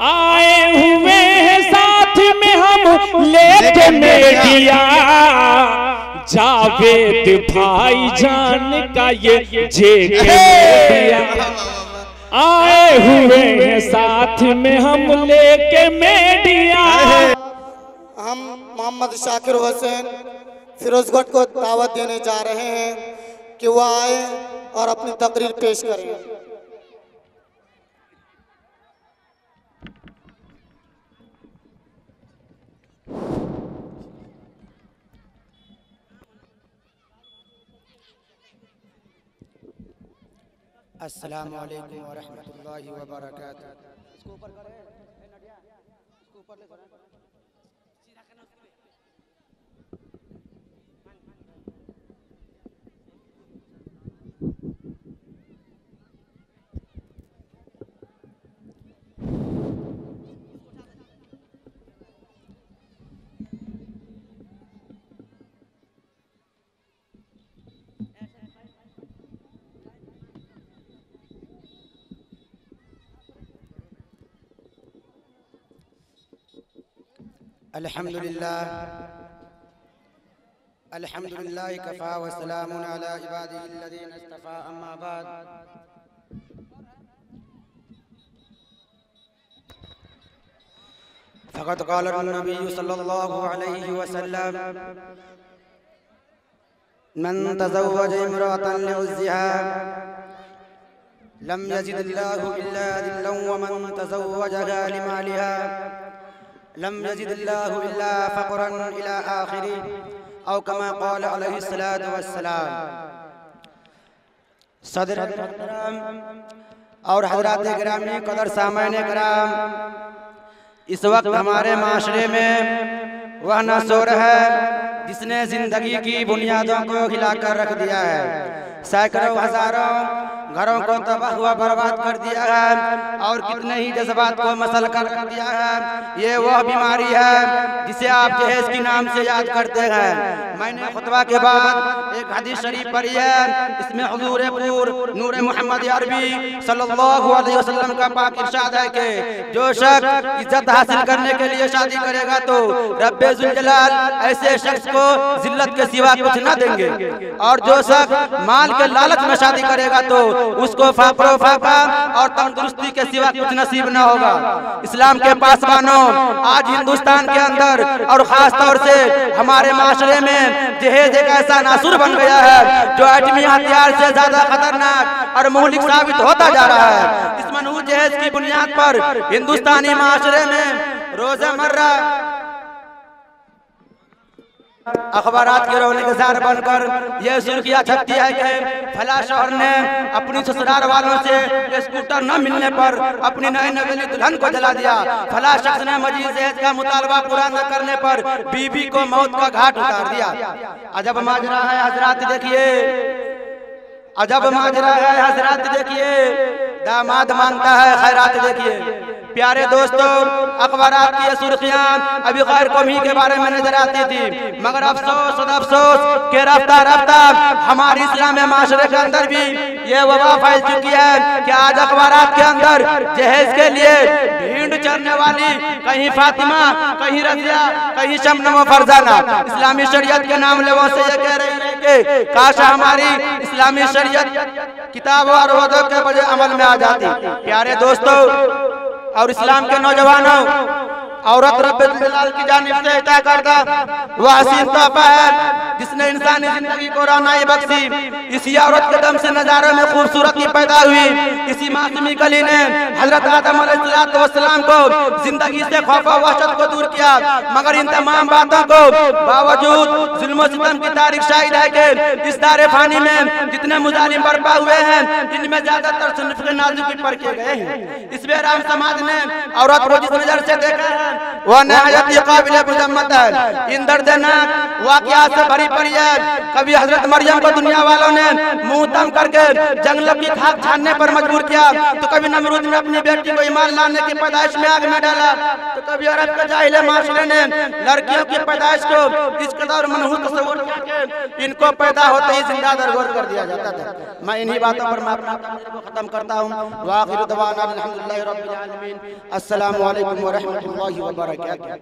आए हुए हैं साथ में हम लेके मीडिया, जावेद भाईजान का ये जेके मीडिया। आए हुए हैं साथ में हम लेके मीडिया। हम मोहम्मद शाकिर हुसैन फिरोजगढ़ को दावत देने जा रहे हैं कि वो आए और अपनी तकरीर पेश करें। अस्सलामु अलैकुम व रहमतुल्लाहि व बरकातुहू। इसको ऊपर करें, इसको ऊपर ले करें। अल्हम्दुलिल्लाह कफ़ा व सलामुन अला इबादिही अल्लज़ीना इस्तफ़ा, अम्मा बाद। फ़क़द क़ाल नबी सल्लल्लाहु अलैहि वसल्लम मन तज़व्वज इम्रअतन लिउज़्ज़िहा लम यज़िदिल्लाहु इल्ला ज़िल्लन व मन तज़व्वजहा लिमालिहा लम यज़िदिल्लाहु इल्ला फ़क़रन इला आखिरी औ कमा क़ाल अलैहि सलातु वस्सलाम। सदर और हज़रात गिरामी कदर सामईन किराम, इस वक्त हमारे माशरे में वह नसूर है जिसने जिंदगी की बुनियादों को हिलाकर रख दिया है। सैकड़ों हजारों घरों को तबाह हुआ बर्बाद कर दिया है और कितने ही जज्बात को मसल कर रख दिया है। ये वह बीमारी है जिसे आप जहेज के नाम से याद करते हैं। मैंने खुतबा के बाद एक हदीस शरीफ पढ़ी है, इसमें हुजूर पूर नूर मोहम्मद अरबी सल्लल्लाहु अलैहि वसल्लम का पाक इरशाद है कि जो शख्स इज्जत हासिल करने के लिए शादी करेगा तो रब्बे जुल जलाल ऐसे शख्स को जिल्लत के सिवा कुछ न देंगे, और जो शख्स माल के लालच में शादी करेगा तो उसको फाकरो फाका और तंदुरुस्ती के सिवा कुछ नसीब न होगा। इस्लाम के पासवानों, आज हिंदुस्तान के अंदर और खास तौर से हमारे माशरे में जहेज एक ऐसा नासुर बन गया है जो एटमी हथियार से ज्यादा खतरनाक और मुहलिक साबित होता जा रहा है। इस मनहूस जहेज की बुनियाद पर हिंदुस्तानी माशरे में रोज़मर्रा अखबारात के रोने के जार बनकर यह सुर्खियां छपती है कि फला शौहर ने अपनी ससुराल वालों से स्कूटर न मिलने पर अपनी नई नवेली दुल्हन को जला दिया। फला शख्स ने मजीद जहेज का मुतालबा पूरा न करने पर बीबी को मौत का घाट उतार दिया। अजब माजरा है हजरात, देखिए अजब माजरा है हजरात, देखिए दामाद मांगता है खैरात। देखिए प्यारे दोस्तों, अखबारात की सुर्खियां अभी गैर कौमी के बारे में नजर आती थी, मगर अफसोस के रफ्ता रफ्ता हमारी इस्लामी माशरे के अंदर भी ये वबा फैल चुकी है कि आज अखबारात के अंदर जहेज के लिए भीड़ चढ़ने वाली कहीं फातिमा, कहीं रज़िया, कहीं शबनम व फरजाना इस्लामी शरीयत के नाम लेवों से ये कह रही है कि काश हमारी इस्लामी शरीयत किताब और वज़ो के बजाय अमल में आ जाती। प्यारे दोस्तों और इस्लाम के नौजवानों, औरत रब्बे जलाल की जानिब से अता करदा वह हसीन तोहफा है जिसने इंसानी जिंदगी को रोनाई बख्शी। इसी औरत के दम से नजारों में खूबसूरती पैदा हुई। इसी मासूमी कली ने हजरत आदम अलैहिस्सलाम को जिंदगी से खौफ व वहशत को दूर किया, मगर इन तमाम बातों को बावजूद जुल्म सितम की तारीख शाहिद है कि इस दारे फानी में जितने मुजालिम बर्पा हुए हैं इनमें ज्यादातर सिर्फ नाजुकी पर किए गए हैं। इस बेराम समाज ने औरत को जिस नजर से देखा है वह नहायत काबिल मुजम्मत है। इन दर्दनाक वाक़ियात से भरी पड़ी है। कभी हजरत मरियम को दुनिया वालों ने मुंह तम करके जंगलों की खाक छानने पर मजबूर किया, तो कभी नमरूद ने अपनी बेटी को ईमान लाने की पैदाइश में आग में डाला, तो कभी अरब के जाहिल माशरे ने लड़कियों की पैदाइश को इस कदर मनहूस तस्वीर करके इनको पैदा होते ही जिंदा दरगोर कर दिया जाता था। मैं इन्हीं बातों पर मैं अपना तकरीर को खत्म करता हूँ। वाखिर दवाना अल्हम्दुलिल्लाहि रब्बिल आलमीन। अस्सलामु अलैकुम व रहमतुल्लाहि व बरकातुहू।